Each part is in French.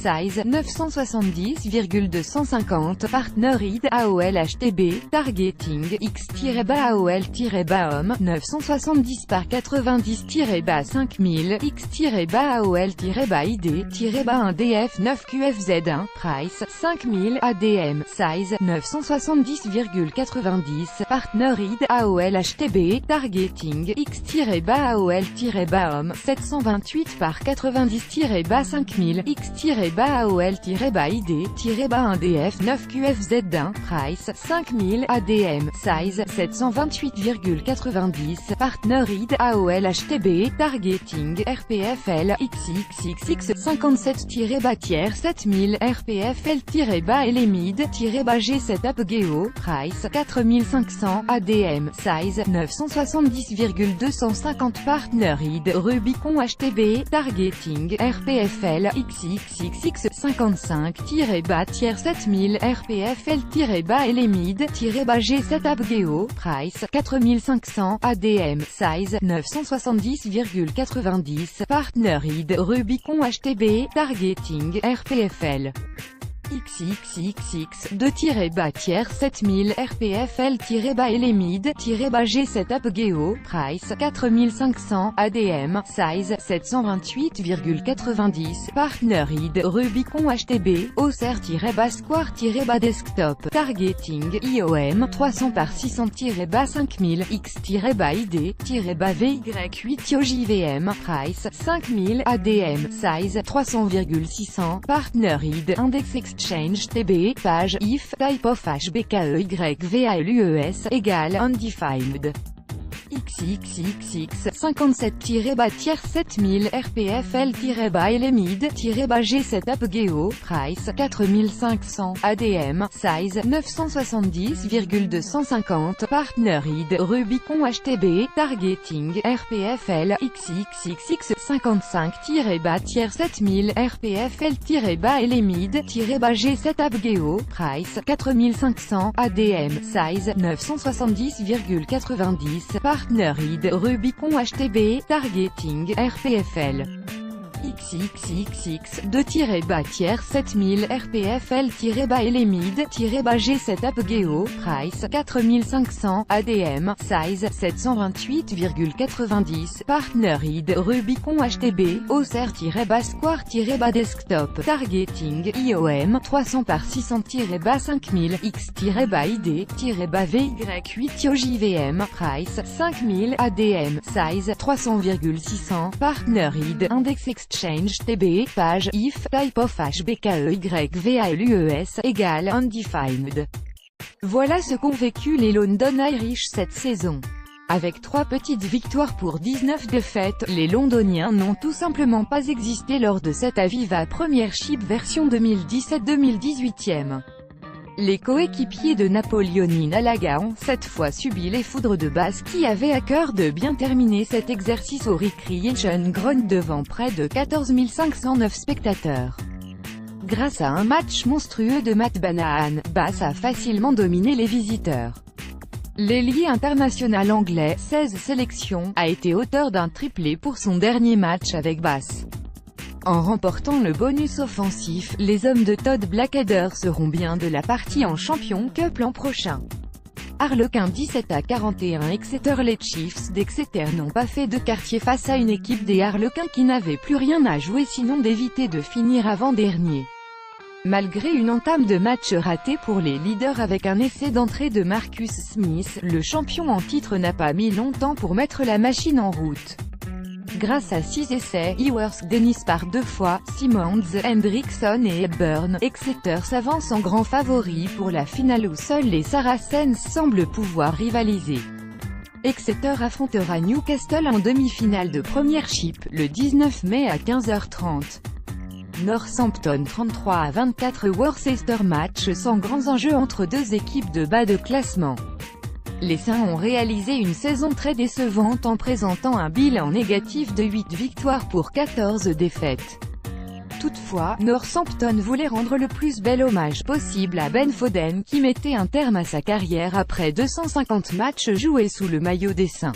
size 970,250 partner id AOL HTB targeting x-AOL-homme 970 par 90-5000 x-AOL-id-1df 9 QFZ1 price 5000 ADM size 970,90 partner id AOL HTB targeting x-AOL-homme 728 par 90-5000 x-AOL-id-1df 9 QFZ1 price 5000 ADM size 728,90 partner id AOL HTB targeting RPFL XXXX 57-tiers 7000 RPFL-LMID G7 Apgeo price 4500 ADM size 970,250 partner id Rubicon HTB targeting RPFL XXXX 55-tiers 7000 RPFL-LMID G7 Apgeo price 4500 ADM size 970,90 partner id Rubicon HTB targeting RPFL XXXX 2-tiers 7000 RPFL-LMID G7 Apgeo price 4500 ADM size 728,90 partner id Rubicon HTB Auxerre-Square-Desktop targeting IOM 300 par 600-5000 X-ID-VY8 JVM price 5000 ADM size 300,600 partner id Index Exchange TB, page, if, type of HBKEYVALUES, égale, undefined. XXXX 57-tiers 7000 RPFL-LMID G7 Apgeo price 4500 ADM size 970,250 partner id Rubicon HTB targeting RPFL XXXX 55-tiers 7000 RPFL-LMID G7 Apgeo price 4500 ADM size 970,90 partner id Rubicon HTB targeting RPFL XXXX 2-tiers 7000 RPFL-LMID G7 Apgeo price 4500 ADM size 728,90 partner id Rubicon HTB Auxerre-Square-Desktop targeting IOM 300 par 600-5000 X-ID-VY8 JVM price 5000 ADM size 300,600 partner id Index Exchange TB, page, if, type of HBKEYVALUES, égale, undefined. Voilà ce qu'ont vécu les London Irish cette saison. Avec 3 petites victoires pour 19 défaites, les Londoniens n'ont tout simplement pas existé lors de cette Aviva Premiership version 2017-2018e. Les coéquipiers de Napoleon Alaga ont cette fois subi les foudres de Bath qui avaient à cœur de bien terminer cet exercice au Recreation Ground devant près de 14 509 spectateurs. Grâce à un match monstrueux de Matt Banahan, Bath a facilement dominé les visiteurs. L'ailier international anglais, 16 sélections, a été auteur d'un triplé pour son dernier match avec Bath. En remportant le bonus offensif, les hommes de Todd Blackadder seront bien de la partie en Champions Cup l'an prochain. Harlequin 17-41 Exeter. Les Chiefs d'Exeter n'ont pas fait de quartier face à une équipe des Harlequins qui n'avait plus rien à jouer sinon d'éviter de finir avant-dernier. Malgré une entame de match ratée pour les leaders avec un essai d'entrée de Marcus Smith, le champion en titre n'a pas mis longtemps pour mettre la machine en route. Grâce à 6 essais, Ewers, Dennis par 2 fois, Simmons, Hendrickson et Hepburn, Exeter s'avance en grand favori pour la finale où seuls les Saracens semblent pouvoir rivaliser. Exeter affrontera Newcastle en demi-finale de Premiership, le 19 mai à 15h30. Northampton 33-24 Worcester. Match sans grands enjeux entre deux équipes de bas de classement. Les Saints ont réalisé une saison très décevante en présentant un bilan négatif de 8 victoires pour 14 défaites. Toutefois, Northampton voulait rendre le plus bel hommage possible à Ben Foden qui mettait un terme à sa carrière après 250 matchs joués sous le maillot des Saints.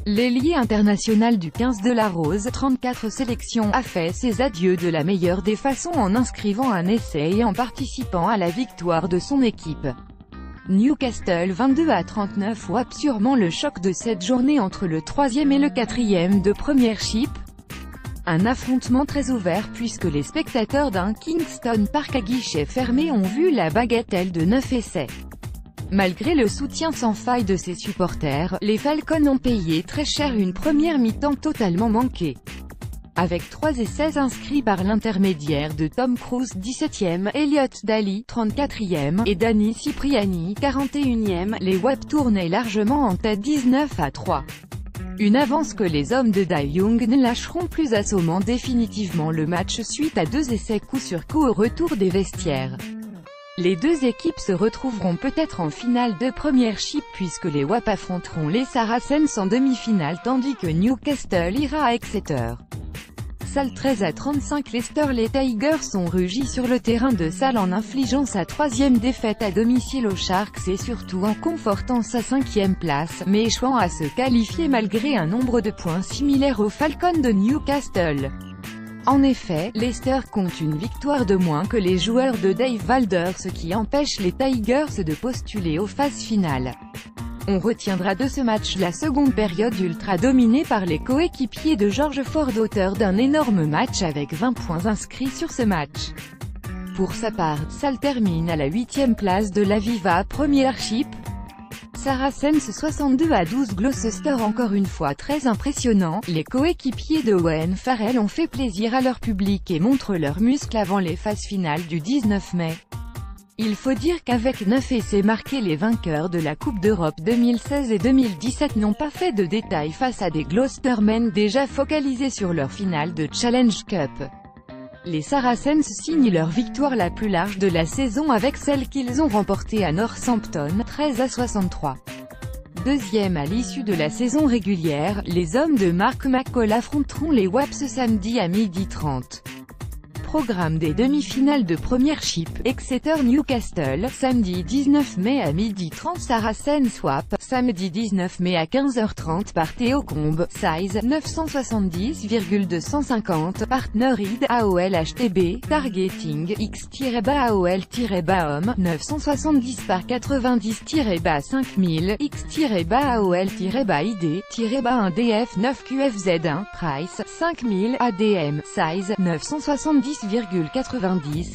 L'ailier international du 15 de la Rose, 34 sélections, a fait ses adieux de la meilleure des façons en inscrivant un essai et en participant à la victoire de son équipe. Newcastle 22-39 WAP. Sûrement le choc de cette journée entre le 3e et le 4e de Premiership. Un affrontement très ouvert puisque les spectateurs d'un Kingston Park à guichet fermé ont vu la bagatelle de 9 essais. Malgré le soutien sans faille de ses supporters, les Falcons ont payé très cher une première mi-temps totalement manquée. Avec 3 essais inscrits par l'intermédiaire de Tom Cruise 17e, Elliot Daly 34e, et Danny Cipriani 41e, les WAP tournaient largement en tête 19-3. Une avance que les hommes de Dai Young ne lâcheront plus, assommant définitivement le match suite à 2 essais coup sur coup au retour des vestiaires. Les deux équipes se retrouveront peut-être en finale de Premiership puisque les WAP affronteront les Saracens en demi-finale tandis que Newcastle ira à Exeter. Salle 13-35 Leicester. Les Tigers ont rugi sur le terrain de Salle en infligeant sa 3e défaite à domicile aux Sharks et surtout en confortant sa 5e place, mais échouant à se qualifier malgré un nombre de points similaire aux Falcons de Newcastle. En effet, Leicester compte une victoire de moins que les joueurs de Dave Valder, ce qui empêche les Tigers de postuler aux phases finales. On retiendra de ce match la seconde période ultra dominée par les coéquipiers de George Ford, auteur d'un énorme match avec 20 points inscrits sur ce match. Pour sa part, Salle termine à la 8e place de l'Aviva Premiership. Saracens 62-12 Gloucester. Encore une fois très impressionnant, les coéquipiers de Owen Farrell ont fait plaisir à leur public et montrent leurs muscles avant les phases finales du 19 mai. Il faut dire qu'avec 9 essais marqués, les vainqueurs de la Coupe d'Europe 2016 et 2017 n'ont pas fait de détails face à des Gloucestermen déjà focalisés sur leur finale de Challenge Cup. Les Saracens signent leur victoire la plus large de la saison avec celle qu'ils ont remportée à Northampton, 13-63. Deuxième à l'issue de la saison régulière, les hommes de Mark McCall affronteront les WAP ce samedi à 12h30. Programme des demi-finales de Premiership, Exeter-Newcastle, samedi 19 mai à 12h30 Saracens WAP, samedi 19 mai à 15h30 par Théo Combe, size 970,250, partner ID AOL HTB, targeting X-AOL-BAOM, 970 par 90-5000, X-AOL-ID-1DF 9QFZ1, price 5000 ADM, size 970,90,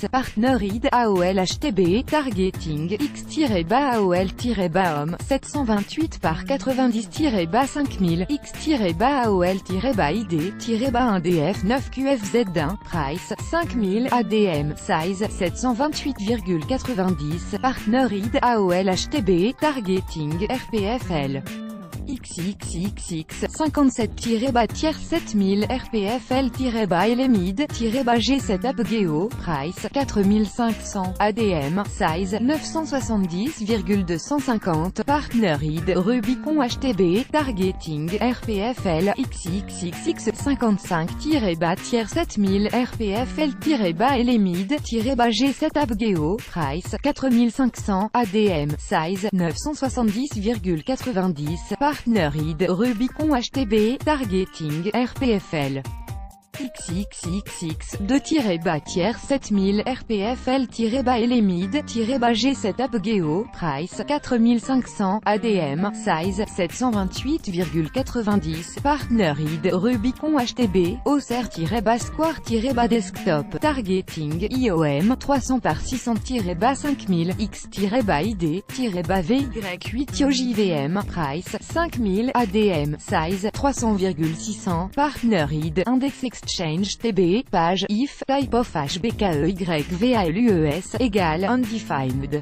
partner ID AOL HTB, targeting X-AOL-BAOM, 728 par 90-5000, X-AOL-ID-1DF 9QFZ1, price 5000 ADM, size 728,90, partner ID AOL HTB, targeting RPFL. XXXX 57-7000 RPFL-LMID G7 Apgeo, price 4500 ADM, size 970,250, partner ID Rubicon HTB, targeting RPFL XXXX 55-7000 RPFL-LMID G7 Apgeo, price 4500 ADM, size 970,90, partner ID Rubicon HTB, targeting RPFL. XXXX 2-7000 RPFL-LMID G7 Apgeo, price 4500 ADM, size 728,90, partner ID Rubicon HTB, Auxerre-Square-Desktop, targeting IOM 300 par 600-5000 X-ID-VY8 OJVM, price 5000 ADM, size 300,600, partner ID Index Exchange TB, page if, type of HBKEYVALUES, égale undefined.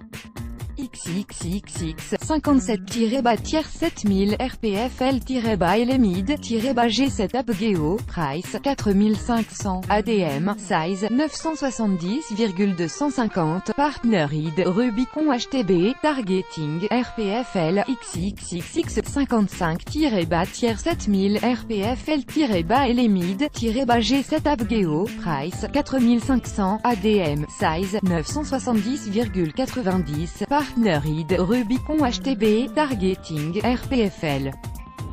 XXXX 57-7000 RPFL-LMID G7 Apgeo, price 4500 ADM, size 970,250, partner ID Rubicon HTB, targeting RPFL XXXX 55-7000 RPFL-LMID G7 Apgeo, price 4500 ADM, size 970,90, partner ID Rubicon HTB, targeting RPFL.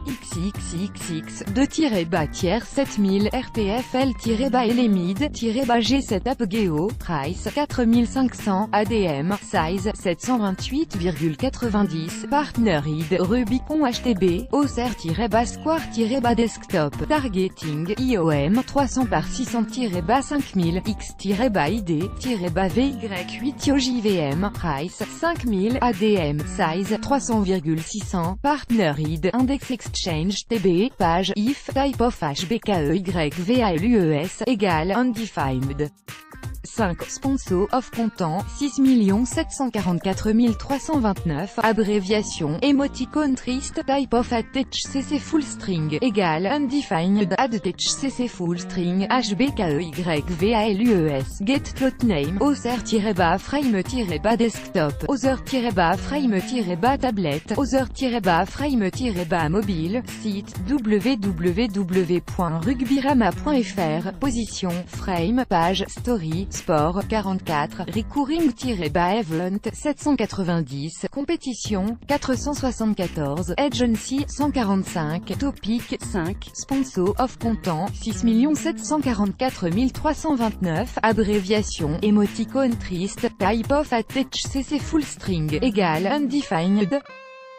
XXXX 2-tiers 7000 RTFL-Elemid G7 Apogeo, Price 4500, ADM, Size 728,90, Partner ID, Rubicon HTB, Auxerre-Square-Desktop, Targeting, IOM 300 par 600-5000, X-ID-VY8 OJVM, Price 5000, ADM, Size 300,600, Partner ID, Index Exchange TB, Page, IF, Type of HBKEYVALUES, égale Undefined. 5. Sponsor of Content, 6 744 329, abréviation, Emoticon Triste, Type of HCC Full String, égale Undefined, HCC Full String, HBKEYVALUES, Get Plot Name, Other-Frame-Desktop, Other-Frame-Tablet, Other-Frame-Mobile, site, www.rugbyrama.fr, position, frame, page, story, Sport, 44, Recurring-Event, 790, Compétition, 474, Agency, 145, Topic, 5, Sponsor of Content, 6 744 329, abréviation, Emoticon Triste, Type of HCC Full String, égale Undefined.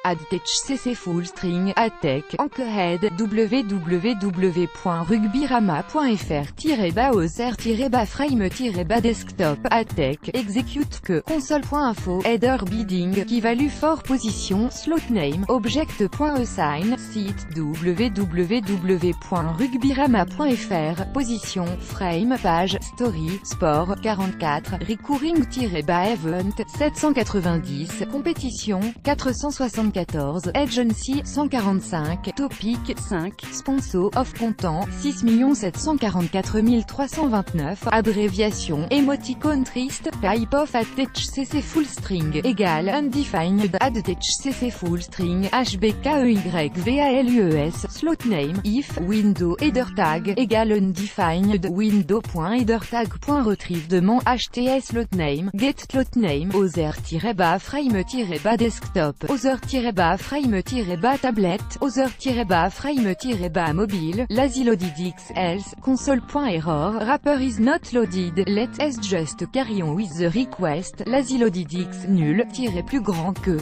HCC Full String, Atec, Anchorhead, www.rugbyrama.fr-Auxerre-Frame-Desktop, Atec, Execute que, console.info, Header Bidding, qui value for position, slot name, object.assign, site, www.rugbyrama.fr, position, frame, page, story, sport, 44, Recurring-Event, 790, compétition, 464, Agency, 145, Topic, 5, Sponsor of Content, 6 744 329, abréviation, Emoticon Triste, Type of HCC Full String, égale Undefined, HCC Full String, HBKEYVALUES, Slot Name, if, Window, Header Tag, égale Undefined, Window.HeaderTag.Retrieve demande HTS Slot Name, Get Slot Name, Other-Frame-Desktop, Other-Frame-Tablet, Other-Frame-Mobile, Lazy Loaded X else, console.error, wrapper is not loaded, let us just carry on with the request, Lazy Loaded X nul, plus grand que.